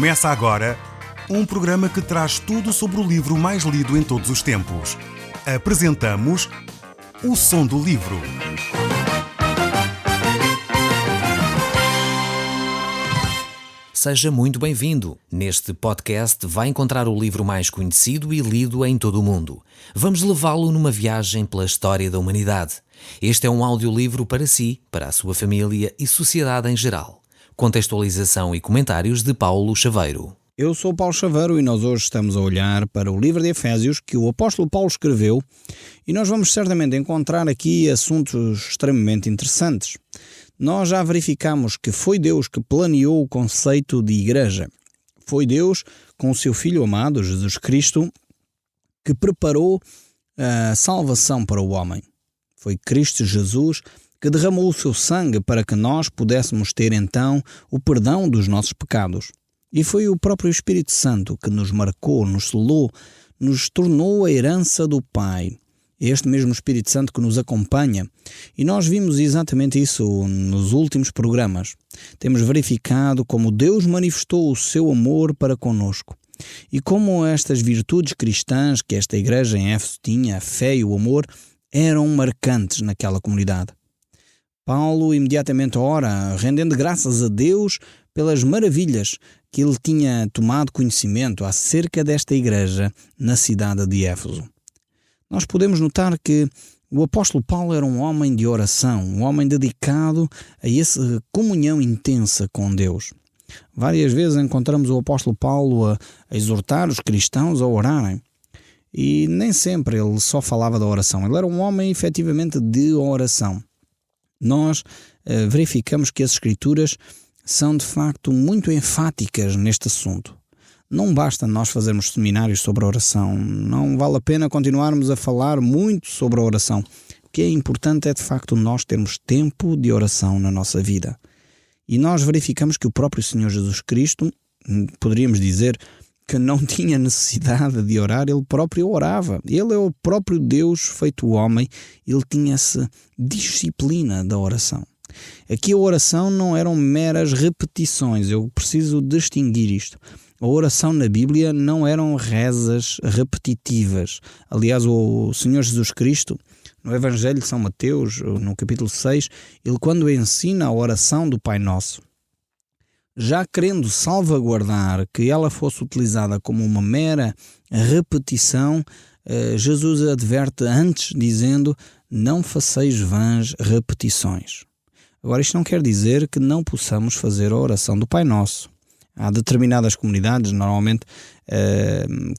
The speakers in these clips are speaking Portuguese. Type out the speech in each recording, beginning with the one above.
Começa agora um programa que traz tudo sobre o livro mais lido em todos os tempos. Apresentamos O Som do Livro. Seja muito bem-vindo. Neste podcast vai encontrar o livro mais conhecido e lido em todo o mundo. Vamos levá-lo numa viagem pela história da humanidade. Este é um audiolivro para si, para a sua família e sociedade em geral. Contextualização e comentários de Paulo Chaveiro. Eu sou Paulo Chaveiro e nós hoje estamos a olhar para o livro de Efésios que o apóstolo Paulo escreveu e nós vamos certamente encontrar aqui assuntos extremamente interessantes. Nós já verificamos que foi Deus que planeou o conceito de igreja. Foi Deus, com o seu Filho amado, Jesus Cristo, que preparou a salvação para o homem. Foi Cristo Jesus que derramou o seu sangue para que nós pudéssemos ter então o perdão dos nossos pecados. E foi o próprio Espírito Santo que nos marcou, nos selou, nos tornou a herança do Pai. Este mesmo Espírito Santo que nos acompanha. E nós vimos exatamente isso nos últimos programas. Temos verificado como Deus manifestou o seu amor para conosco. E como estas virtudes cristãs que esta igreja em Éfeso tinha, a fé e o amor, eram marcantes naquela comunidade. Paulo imediatamente ora, rendendo graças a Deus pelas maravilhas que ele tinha tomado conhecimento acerca desta igreja na cidade de Éfeso. Nós podemos notar que o apóstolo Paulo era um homem de oração, um homem dedicado a essa comunhão intensa com Deus. Várias vezes encontramos o apóstolo Paulo a exortar os cristãos a orarem. E nem sempre ele só falava da oração. Ele era um homem efetivamente de oração. Nós verificamos que as Escrituras são de facto muito enfáticas neste assunto. Não basta nós fazermos seminários sobre a oração, não vale a pena continuarmos a falar muito sobre a oração. O que é importante é de facto nós termos tempo de oração na nossa vida. E nós verificamos que o próprio Senhor Jesus Cristo, poderíamos dizer que não tinha necessidade de orar, ele próprio orava. Ele é o próprio Deus feito homem, ele tinha essa disciplina da oração. Aqui a oração não eram meras repetições, eu preciso distinguir isto. A oração na Bíblia não eram rezas repetitivas. Aliás, o Senhor Jesus Cristo, no Evangelho de São Mateus, no capítulo 6, ele quando ensina a oração do Pai Nosso, já querendo salvaguardar que ela fosse utilizada como uma mera repetição, Jesus adverte antes dizendo: não faceis vãs repetições. Agora, isto não quer dizer que não possamos fazer a oração do Pai Nosso. Há determinadas comunidades, normalmente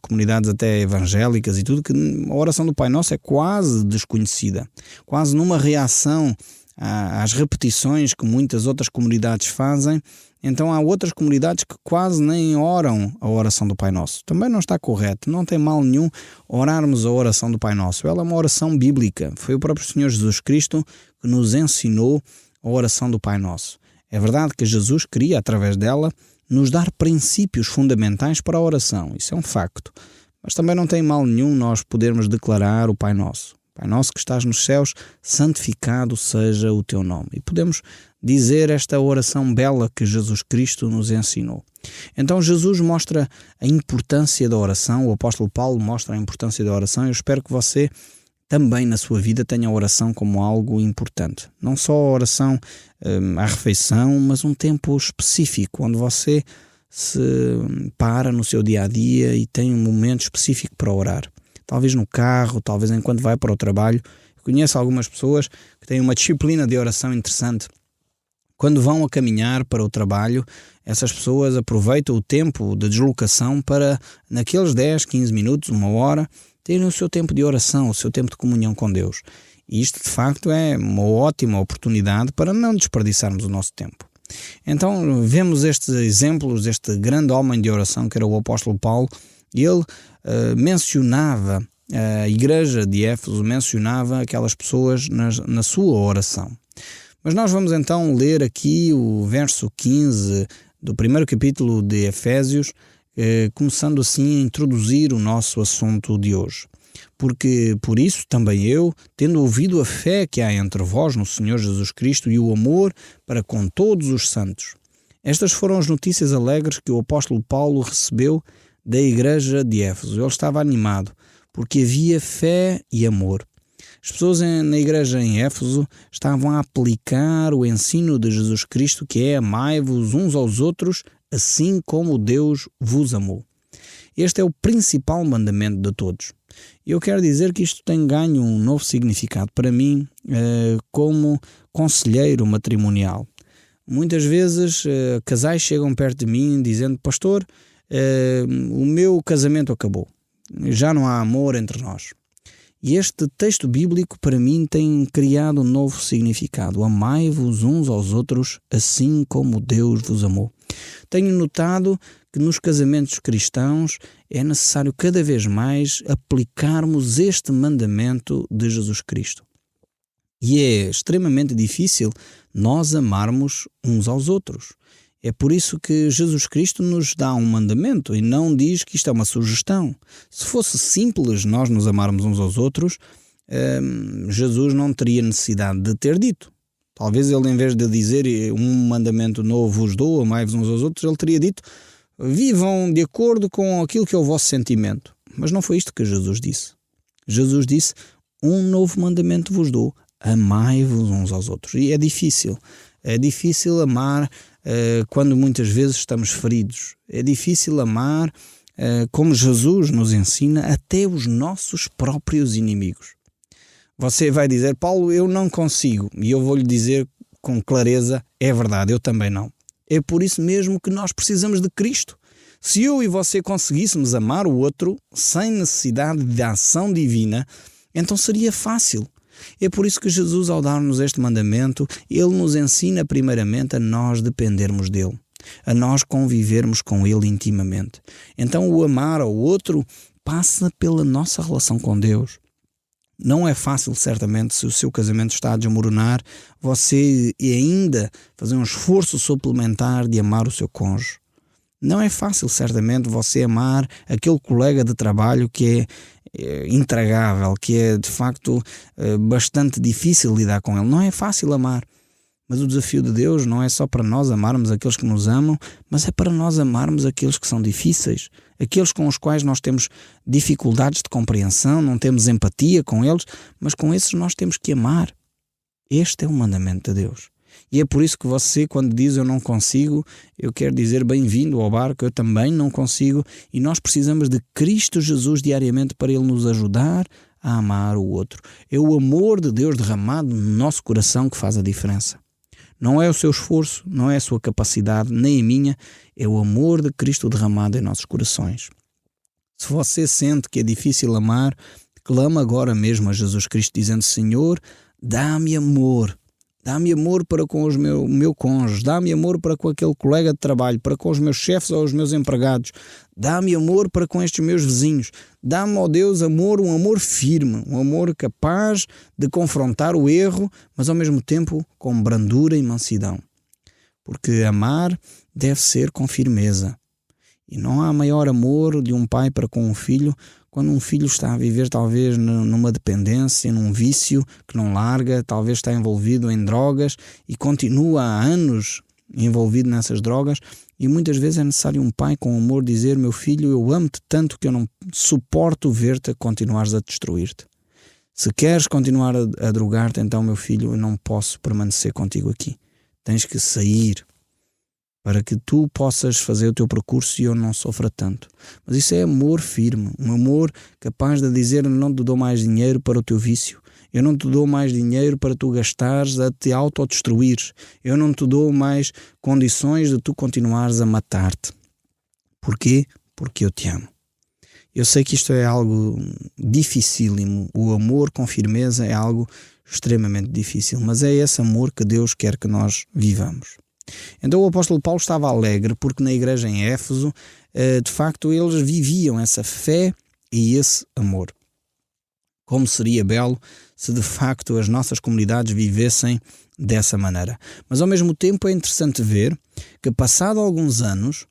comunidades até evangélicas e tudo, que a oração do Pai Nosso é quase desconhecida. Quase numa reação às repetições que muitas outras comunidades fazem. Então há outras comunidades que quase nem oram a oração do Pai Nosso. Também não está correto, não tem mal nenhum orarmos a oração do Pai Nosso. Ela é uma oração bíblica. Foi o próprio Senhor Jesus Cristo que nos ensinou a oração do Pai Nosso. É verdade que Jesus queria, através dela, nos dar princípios fundamentais para a oração. Isso é um facto. Mas também não tem mal nenhum nós podermos declarar o Pai Nosso. Pai Nosso que estás nos céus, santificado seja o teu nome. E podemos dizer esta oração bela que Jesus Cristo nos ensinou. Então Jesus mostra a importância da oração, o apóstolo Paulo mostra a importância da oração. Eu espero que você também na sua vida tenha a oração como algo importante. Não só a oração à refeição, mas um tempo específico, onde você se para no seu dia-a-dia e tem um momento específico para orar. Talvez no carro, talvez enquanto vai para o trabalho. Eu conheço algumas pessoas que têm uma disciplina de oração interessante. Quando vão a caminhar para o trabalho, essas pessoas aproveitam o tempo de deslocação para, naqueles 10, 15 minutos, uma hora, terem o seu tempo de oração, o seu tempo de comunhão com Deus. E isto, de facto, é uma ótima oportunidade para não desperdiçarmos o nosso tempo. Então, vemos estes exemplos deste grande homem de oração, que era o apóstolo Paulo, e ele mencionava a igreja de Éfeso, mencionava aquelas pessoas na sua oração. Mas nós vamos então ler aqui o verso 15 do primeiro capítulo de Efésios, começando assim a introduzir o nosso assunto de hoje. Porque por isso também eu, tendo ouvido a fé que há entre vós no Senhor Jesus Cristo e o amor para com todos os santos, Estas foram as notícias alegres que o apóstolo Paulo recebeu da igreja de Éfeso. Ele estava animado, porque havia fé e amor. As pessoas na igreja em Éfeso estavam a aplicar o ensino de Jesus Cristo, que é: amai-vos uns aos outros, assim como Deus vos amou. Este é o principal mandamento de todos. Eu quero dizer que isto tem ganho um novo significado para mim como conselheiro matrimonial. Muitas vezes casais chegam perto de mim dizendo: pastor, o meu casamento acabou, já não há amor entre nós. E este texto bíblico para mim tem criado um novo significado: amai-vos uns aos outros assim como Deus vos amou. Tenho notado que nos casamentos cristãos é necessário cada vez mais aplicarmos este mandamento de Jesus Cristo. E é extremamente difícil nós amarmos uns aos outros. É por isso que Jesus Cristo nos dá um mandamento e não diz que isto é uma sugestão. Se fosse simples nós nos amarmos uns aos outros, Jesus não teria necessidade de ter dito. Talvez ele, em vez de dizer um mandamento novo vos dou, amai-vos uns aos outros, ele teria dito: vivam de acordo com aquilo que é o vosso sentimento. Mas não foi isto que Jesus disse. Jesus disse: um novo mandamento vos dou, amai-vos uns aos outros. E é difícil. É difícil amar quando muitas vezes estamos feridos. É difícil amar como Jesus nos ensina, até os nossos próprios inimigos. Você vai dizer: Paulo, eu não consigo. E eu vou-lhe dizer com clareza: é verdade, eu também não. É por isso mesmo que nós precisamos de Cristo. Se eu e você conseguíssemos amar o outro sem necessidade de ação divina, então seria fácil. É por isso que Jesus, ao dar-nos este mandamento, ele nos ensina primeiramente a nós dependermos dele, a nós convivermos com ele intimamente. Então o amar ao outro passa pela nossa relação com Deus. Não é fácil, certamente, se o seu casamento está a desmoronar, você ainda fazer um esforço suplementar de amar o seu cônjuge. Não é fácil, certamente, você amar aquele colega de trabalho que é intragável, que é, de facto, bastante difícil lidar com ele. Não é fácil amar. Mas o desafio de Deus não é só para nós amarmos aqueles que nos amam, mas é para nós amarmos aqueles que são difíceis, aqueles com os quais nós temos dificuldades de compreensão, não temos empatia com eles, mas com esses nós temos que amar. Este é o mandamento de Deus. E é por isso que você, quando diz eu não consigo, eu quero dizer bem-vindo ao barco, eu também não consigo, e nós precisamos de Cristo Jesus diariamente para Ele nos ajudar a amar o outro. É o amor de Deus derramado no nosso coração que faz a diferença. Não é o seu esforço, não é a sua capacidade, nem a minha, é o amor de Cristo derramado em nossos corações. Se você sente que é difícil amar, clama agora mesmo a Jesus Cristo dizendo: Senhor, dá-me amor. Dá-me amor para com o meu cônjuge, dá-me amor para com aquele colega de trabalho, para com os meus chefes ou os meus empregados, dá-me amor para com estes meus vizinhos, dá-me, ó Deus, amor, um amor firme, um amor capaz de confrontar o erro, mas ao mesmo tempo com brandura e mansidão. Porque amar deve ser com firmeza. E não há maior amor de um pai para com um filho quando um filho está a viver talvez numa dependência, num vício que não larga, talvez está envolvido em drogas e continua há anos envolvido nessas drogas, e muitas vezes é necessário um pai com amor dizer: meu filho, eu amo-te tanto que eu não suporto ver-te continuares a destruir-te. Se queres continuar a drogar-te, então, meu filho, eu não posso permanecer contigo aqui. Tens que sair para que tu possas fazer o teu percurso e eu não sofra tanto. Mas isso é amor firme, um amor capaz de dizer: eu não te dou mais dinheiro para o teu vício, eu não te dou mais dinheiro para tu gastares a te autodestruires, eu não te dou mais condições de tu continuares a matar-te. Porquê? Porque eu te amo. Eu sei que isto é algo dificílimo, o amor com firmeza é algo extremamente difícil, mas é esse amor que Deus quer que nós vivamos. Então o apóstolo Paulo estava alegre porque na igreja em Éfeso, de facto, eles viviam essa fé e esse amor. Como seria belo se de facto as nossas comunidades vivessem dessa maneira. Mas ao mesmo tempo é interessante ver que, passado alguns anos,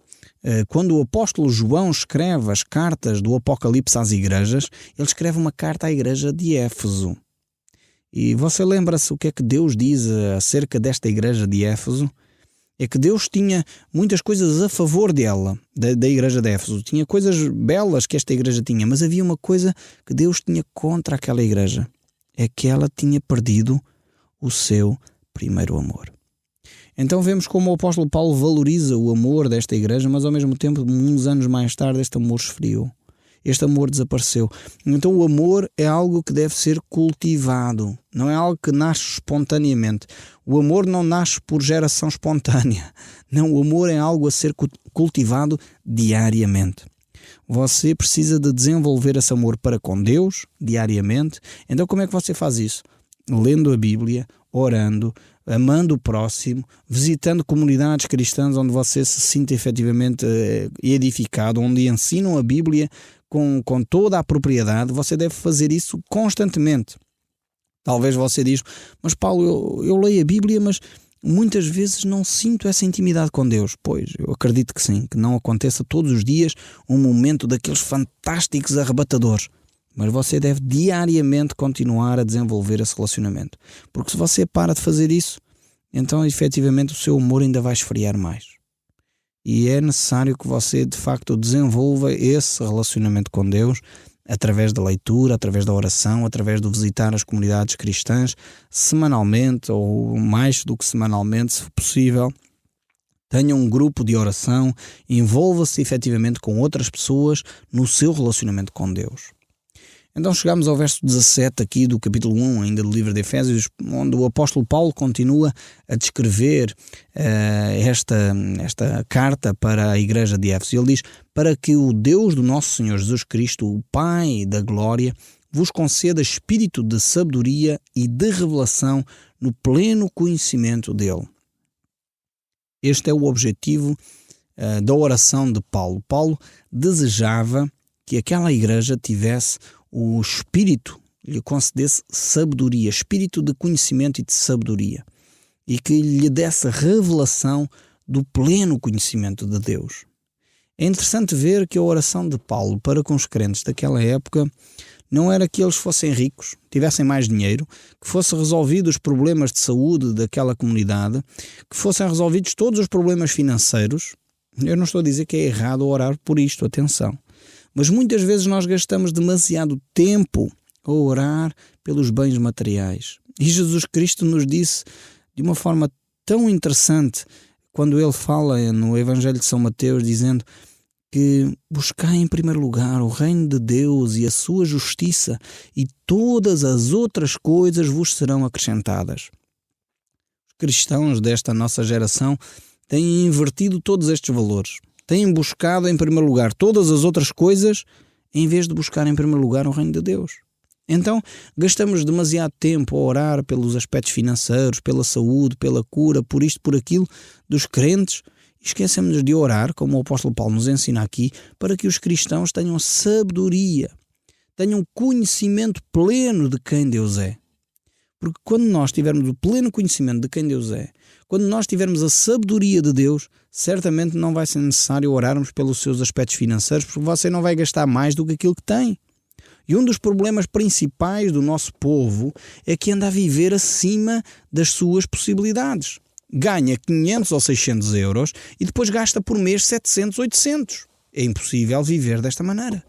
quando o apóstolo João escreve as cartas do Apocalipse às igrejas, ele escreve uma carta à igreja de Éfeso. E você lembra-se o que é que Deus diz acerca desta igreja de Éfeso? É que Deus tinha muitas coisas a favor dela, da igreja de Éfeso. Tinha coisas belas que esta igreja tinha, mas havia uma coisa que Deus tinha contra aquela igreja. É que ela tinha perdido o seu primeiro amor. Então vemos como o apóstolo Paulo valoriza o amor desta igreja, mas ao mesmo tempo, uns anos mais tarde, este amor esfriou. Este amor desapareceu. Então o amor é algo que deve ser cultivado. Não é algo que nasce espontaneamente. O amor não nasce por geração espontânea. Não, o amor é algo a ser cultivado diariamente. Você precisa de desenvolver esse amor para com Deus diariamente. Então como é que você faz isso? Lendo a Bíblia, orando, amando o próximo, visitando comunidades cristãs onde você se sinta efetivamente edificado, onde ensinam a Bíblia com toda a propriedade. Você deve fazer isso constantemente. Talvez você diz, mas Paulo, eu leio a Bíblia, mas muitas vezes não sinto essa intimidade com Deus. Pois, eu acredito que sim, que não aconteça todos os dias um momento daqueles fantásticos arrebatadores. Mas você deve diariamente continuar a desenvolver esse relacionamento. Porque se você para de fazer isso, então efetivamente o seu amor ainda vai esfriar mais. E é necessário que você de facto desenvolva esse relacionamento com Deus através da leitura, através da oração, através de visitar as comunidades cristãs semanalmente ou mais do que semanalmente, se possível. Tenha um grupo de oração, envolva-se efetivamente com outras pessoas no seu relacionamento com Deus. Então chegamos ao verso 17 aqui do capítulo 1, ainda do livro de Efésios, onde o apóstolo Paulo continua a descrever esta carta para a igreja de Éfeso. Ele diz, para que o Deus do nosso Senhor Jesus Cristo, o Pai da glória, vos conceda espírito de sabedoria e de revelação no pleno conhecimento dele. Este é o objetivo da oração de Paulo. Paulo desejava que aquela igreja tivesse o Espírito, lhe concedesse sabedoria, espírito de conhecimento e de sabedoria, e que lhe desse revelação do pleno conhecimento de Deus. É interessante ver que a oração de Paulo para com os crentes daquela época não era que eles fossem ricos, tivessem mais dinheiro, que fossem resolvidos os problemas de saúde daquela comunidade, que fossem resolvidos todos os problemas financeiros. Eu não estou a dizer que é errado orar por isto, atenção. Mas muitas vezes nós gastamos demasiado tempo a orar pelos bens materiais. E Jesus Cristo nos disse de uma forma tão interessante, quando ele fala no Evangelho de São Mateus, dizendo que buscai em primeiro lugar o reino de Deus e a sua justiça, e todas as outras coisas vos serão acrescentadas. Os cristãos desta nossa geração têm invertido todos estes valores. Têm buscado em primeiro lugar todas as outras coisas em vez de buscar em primeiro lugar o reino de Deus. Então, gastamos demasiado tempo a orar pelos aspectos financeiros, pela saúde, pela cura, por isto, por aquilo, dos crentes, e esquecemos de orar, como o apóstolo Paulo nos ensina aqui, para que os cristãos tenham sabedoria, tenham conhecimento pleno de quem Deus é. Porque quando nós tivermos o pleno conhecimento de quem Deus é, quando nós tivermos a sabedoria de Deus, certamente não vai ser necessário orarmos pelos seus aspectos financeiros, porque você não vai gastar mais do que aquilo que tem. E um dos problemas principais do nosso povo é que anda a viver acima das suas possibilidades. Ganha 500 ou 600 euros e depois gasta por mês 700, 800. É impossível viver desta maneira.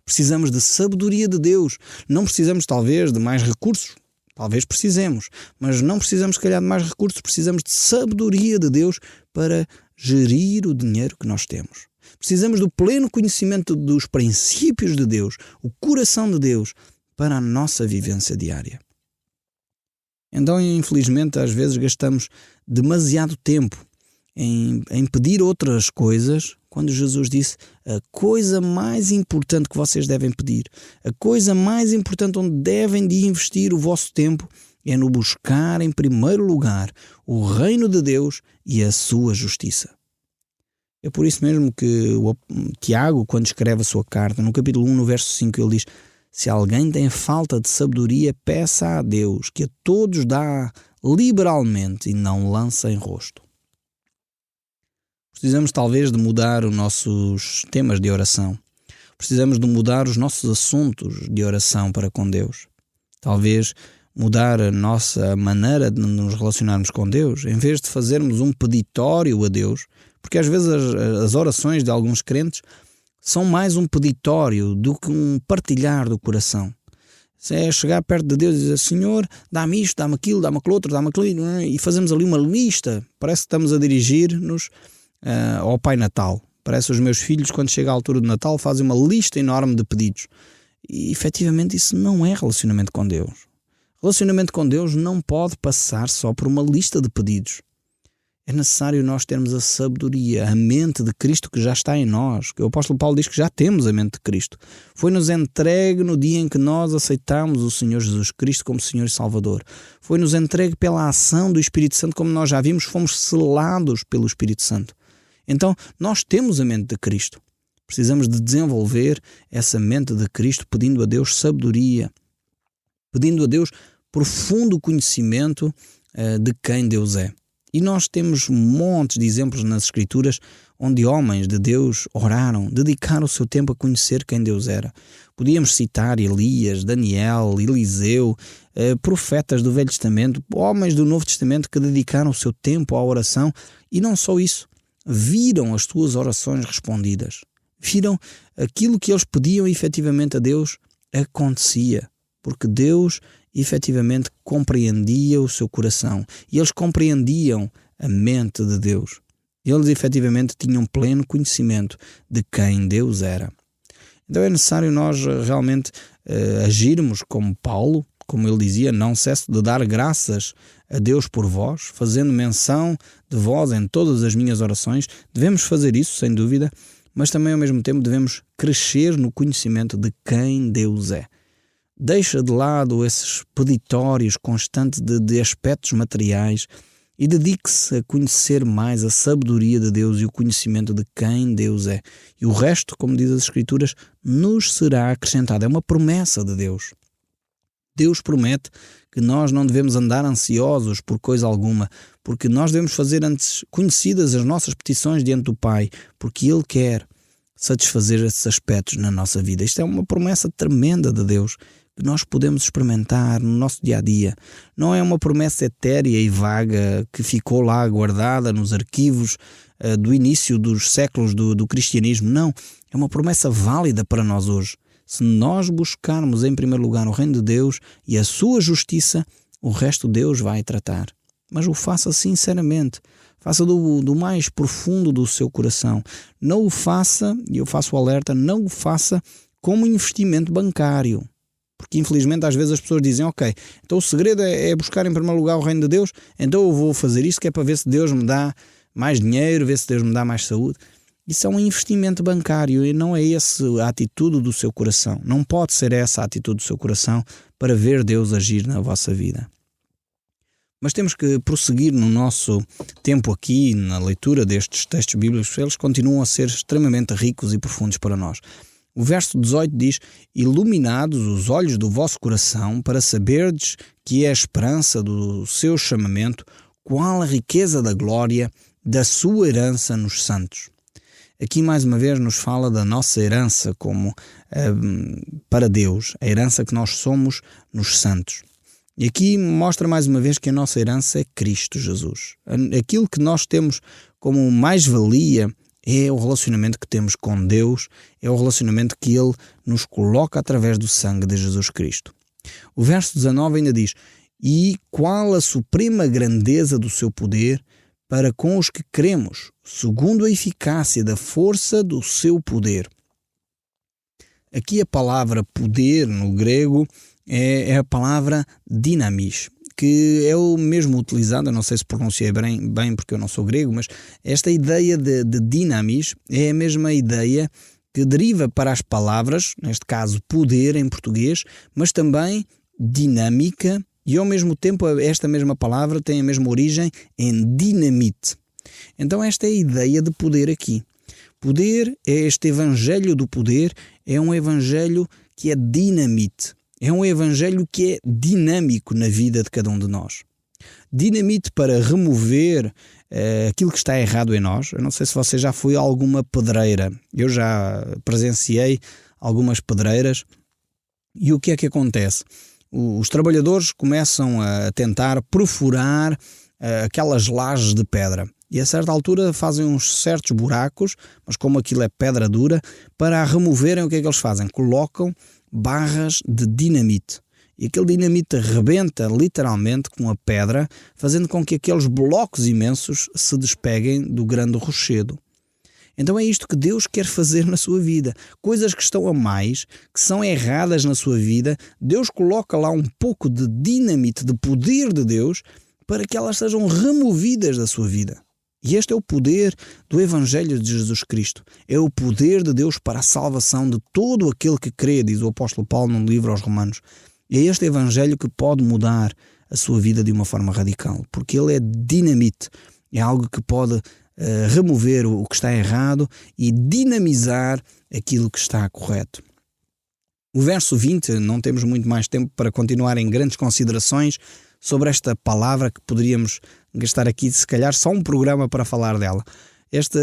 Precisamos de sabedoria de Deus. Não precisamos, talvez, de mais recursos. Talvez precisemos, mas não precisamos, se calhar, de mais recursos. Precisamos de sabedoria de Deus para gerir o dinheiro que nós temos. Precisamos do pleno conhecimento dos princípios de Deus, o coração de Deus, para a nossa vivência diária. Então, infelizmente, às vezes gastamos demasiado tempo em pedir outras coisas, quando Jesus disse a coisa mais importante que vocês devem pedir, a coisa mais importante onde devem de investir o vosso tempo é no buscar em primeiro lugar o reino de Deus e a sua justiça. É por isso mesmo que o Tiago, quando escreve a sua carta, no capítulo 1, no verso 5, ele diz: se alguém tem falta de sabedoria, peça a Deus, que a todos dá liberalmente e não lança em rosto. Precisamos talvez de mudar os nossos temas de oração. Precisamos de mudar os nossos assuntos de oração para com Deus. Talvez mudar a nossa maneira de nos relacionarmos com Deus, em vez de fazermos um peditório a Deus, porque às vezes as orações de alguns crentes são mais um peditório do que um partilhar do coração. Se é chegar perto de Deus e dizer: Senhor, dá-me isto, dá-me aquilo, dá-me aquilo outro, dá-me aquilo, e fazemos ali uma lista. Parece que estamos a dirigir-nos ao Pai Natal. Parece os meus filhos, quando chega a altura do Natal, fazem uma lista enorme de pedidos. E efetivamente isso não é relacionamento com Deus. Relacionamento com Deus não pode passar só por uma lista de pedidos. É necessário nós termos a sabedoria, a mente de Cristo que já está em nós. Que o apóstolo Paulo diz que já temos a mente de Cristo. Foi-nos entregue no dia em que nós aceitamos o Senhor Jesus Cristo como Senhor e Salvador. Foi-nos entregue pela ação do Espírito Santo, como nós já vimos, fomos selados pelo Espírito Santo. Então, nós temos a mente de Cristo. Precisamos de desenvolver essa mente de Cristo, pedindo a Deus sabedoria, pedindo a Deus profundo conhecimento de quem Deus é. E nós temos montes de exemplos nas Escrituras onde homens de Deus oraram, dedicaram o seu tempo a conhecer quem Deus era. Podíamos citar Elias, Daniel, Eliseu, profetas do Velho Testamento, homens do Novo Testamento que dedicaram o seu tempo à oração, e não só isso, viram as suas orações respondidas. Viram aquilo que eles pediam efetivamente a Deus acontecia, porque Deus efetivamente compreendia o seu coração e eles compreendiam a mente de Deus. Eles efetivamente tinham pleno conhecimento de quem Deus era. Então é necessário nós realmente agirmos como Paulo, como ele dizia: não cesso de dar graças a Deus por vós, fazendo menção de vós em todas as minhas orações. Devemos fazer isso, sem dúvida, mas também ao mesmo tempo devemos crescer no conhecimento de quem Deus é. Deixa de lado esses peditórios constantes de aspectos materiais e dedique-se a conhecer mais a sabedoria de Deus e o conhecimento de quem Deus é. E o resto, como diz as Escrituras, nos será acrescentado. É uma promessa de Deus. Deus promete que nós não devemos andar ansiosos por coisa alguma, porque nós devemos fazer antes conhecidas as nossas petições diante do Pai, porque Ele quer satisfazer esses aspectos na nossa vida. Isto é uma promessa tremenda de Deus, que nós podemos experimentar no nosso dia-a-dia. Não é uma promessa etérea e vaga que ficou lá guardada nos arquivos do início dos séculos do cristianismo. Não, é uma promessa válida para nós hoje. Se nós buscarmos em primeiro lugar o reino de Deus e a sua justiça, o resto Deus vai tratar. Mas o faça sinceramente. Faça do mais profundo do seu coração. Não o faça, e eu faço o alerta, não o faça como investimento bancário. Porque infelizmente às vezes as pessoas dizem: ok, então o segredo é buscar em primeiro lugar o reino de Deus, então eu vou fazer isto que é para ver se Deus me dá mais dinheiro, ver se Deus me dá mais saúde. Isso é um investimento bancário e não é essa a atitude do seu coração. Não pode ser essa a atitude do seu coração para ver Deus agir na vossa vida. Mas temos que prosseguir no nosso tempo aqui, na leitura destes textos bíblicos. Eles continuam a ser extremamente ricos e profundos para nós. O verso 18 diz: iluminados os olhos do vosso coração, para saberdes que é a esperança do seu chamamento, qual a riqueza da glória da sua herança nos santos. Aqui mais uma vez nos fala da nossa herança como para Deus, a herança que nós somos nos santos. E aqui mostra mais uma vez que a nossa herança é Cristo Jesus. Aquilo que nós temos como mais-valia é o relacionamento que temos com Deus, é o relacionamento que Ele nos coloca através do sangue de Jesus Cristo. O verso 19 ainda diz: e qual a suprema grandeza do seu poder para com os que cremos, segundo a eficácia da força do seu poder. Aqui a palavra poder no grego é a palavra dinamis, que é o mesmo utilizado, eu não sei se pronunciei bem porque eu não sou grego, mas esta ideia de dinamis é a mesma ideia que deriva para as palavras, neste caso poder em português, mas também dinâmica, e ao mesmo tempo esta mesma palavra tem a mesma origem em dinamite. Então esta é a ideia de poder aqui. Poder é este evangelho do poder, é um evangelho que é dinamite. É um evangelho que é dinâmico na vida de cada um de nós. Dinamite para remover aquilo que está errado em nós. Eu não sei se você já foi a alguma pedreira. Eu já presenciei algumas pedreiras. E o que é que acontece? os trabalhadores começam a tentar perfurar aquelas lajes de pedra. E a certa altura fazem uns certos buracos, mas como aquilo é pedra dura, para a removerem, o que é que eles fazem? Colocam barras de dinamite. E aquele dinamite rebenta literalmente com a pedra, fazendo com que aqueles blocos imensos se despeguem do grande rochedo. Então é isto que Deus quer fazer na sua vida. Coisas que estão a mais, que são erradas na sua vida, Deus coloca lá um pouco de dinamite, de poder de Deus, para que elas sejam removidas da sua vida. E este é o poder do Evangelho de Jesus Cristo. É o poder de Deus para a salvação de todo aquele que crê, diz o apóstolo Paulo no livro aos Romanos. É este Evangelho que pode mudar a sua vida de uma forma radical, porque ele é dinamite, é algo que pode remover o que está errado e dinamizar aquilo que está correto. O verso 20, não temos muito mais tempo para continuar em grandes considerações sobre esta palavra, que poderíamos gastar aqui, se calhar, só um programa para falar dela. Este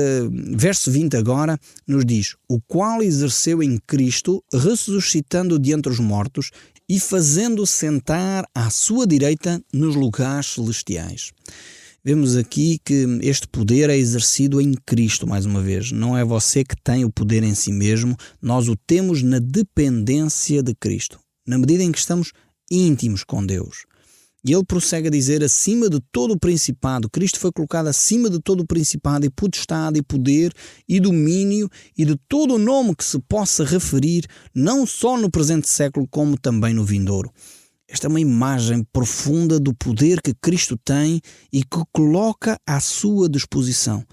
verso 20 agora nos diz: o qual exerceu em Cristo, ressuscitando de entre os mortos e fazendo sentar à sua direita nos lugares celestiais. Vemos aqui que este poder é exercido em Cristo, mais uma vez. Não é você que tem o poder em si mesmo, nós o temos na dependência de Cristo, na medida em que estamos íntimos com Deus. E ele prossegue a dizer: acima de todo o principado. Cristo foi colocado acima de todo o principado e potestade e poder e domínio e de todo o nome que se possa referir, não só no presente século, como também no vindouro. Esta é uma imagem profunda do poder que Cristo tem e que coloca à sua disposição.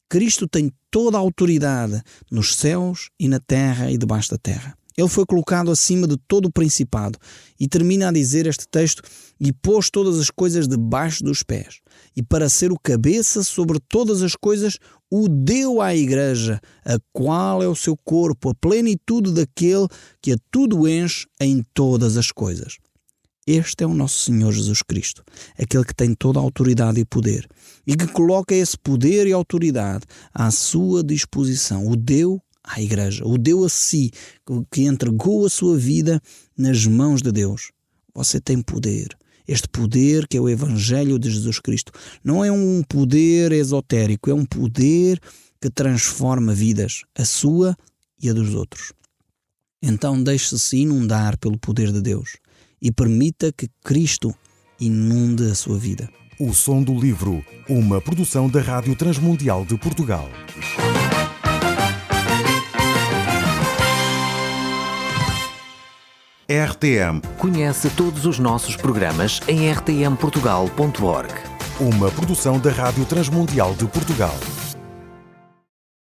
Cristo tem toda a autoridade nos céus e na terra e debaixo da terra. Ele foi colocado acima de todo o principado. E termina a dizer este texto: e pôs todas as coisas debaixo dos pés. E para ser o cabeça sobre todas as coisas, o deu à igreja, a qual é o seu corpo, a plenitude daquele que a tudo enche em todas as coisas. Este é o nosso Senhor Jesus Cristo, aquele que tem toda a autoridade e poder, e que coloca esse poder e autoridade à sua disposição. O deu à igreja, o deu a si, que entregou a sua vida nas mãos de Deus. Você tem poder. Este poder que é o Evangelho de Jesus Cristo. Não é um poder esotérico, é um poder que transforma vidas, a sua e a dos outros. Então deixe-se inundar pelo poder de Deus e permita que Cristo inunde a sua vida. O Som do Livro, uma produção da Rádio Transmundial de Portugal. RTM. Conhece todos os nossos programas em rtmportugal.org. Uma produção da Rádio Transmundial de Portugal.